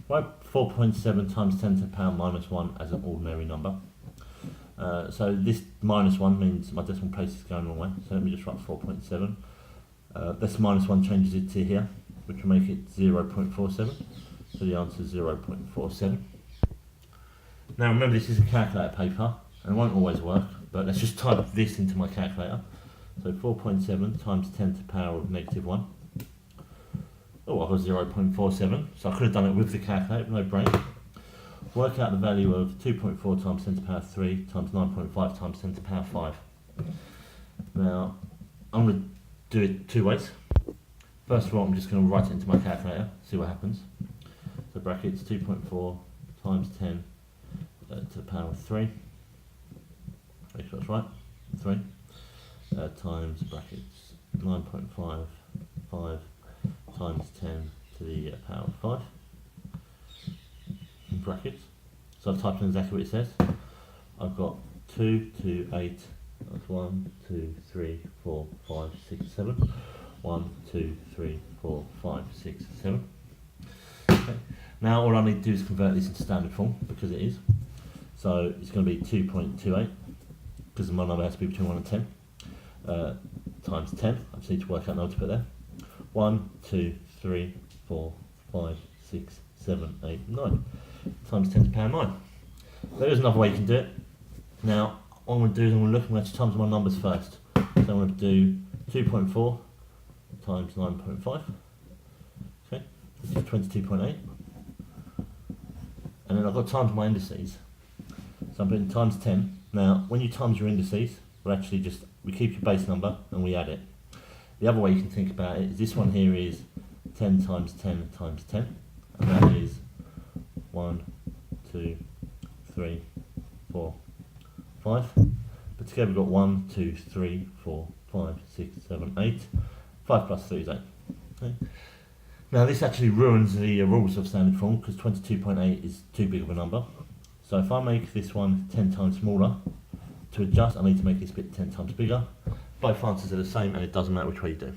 Write 4.7 times 10 to the power minus 1 as an ordinary number. So this minus 1 means my decimal place is going the wrong way. So let me just write 4.7. This minus 1 changes it to here, which will make it 0.47. So the answer is 0.47. Now remember, this is a calculator paper, and it won't always work, but let's just type this into my calculator. So 4.7 times 10 to the power of negative 1. Oh, I got 0.47, so I could have done it with the calculator, no brain. Work out the value of 2.4 times 10 to the power 3 times 9.5 times 10 to the power 5. Now, I'm going to do it two ways. First of all, I'm just going to write it into my calculator, see what happens. So brackets 2.4 times 10 to the power 3. Make sure that's right, 3. Times brackets 9.5 times 10 to the power 5 in brackets. So I've typed in exactly what it says. I've got 2 to 8, that's 1, 2, 3, 4, 5, 6, 7. 1, 2, 3, 4, 5, 6, 7. Okay. Now all I need to do is convert this into standard form, because it is. So it's going to be 2.28, because my number has to be between 1 and 10, times 10. I just need to work out the number to put there. 1, 2, 3, 4, 5, 6, 7, 8, 9 times 10 to the power 9. There is another way you can do it. Now, what I'm going to do is I'm going to times my numbers first. So I'm going to do 2.4 times 9.5, okay, which is 22.8. And then I've got times my indices. So I'm putting times 10. Now, when you times your indices, we keep your base number and we add it. The other way you can think about it is this one here is 10 times 10 times 10, and that is 1, 2, 3, 4, 5. But together we've got 1, 2, 3, 4, 5, 6, 7, 8. 5 plus 3 is 8. Okay. Now this actually ruins the rules of standard form, because 22.8 is too big of a number. So if I make this one 10 times smaller, to adjust I need to make this bit 10 times bigger. Both answers are the same, and it doesn't matter which way you do.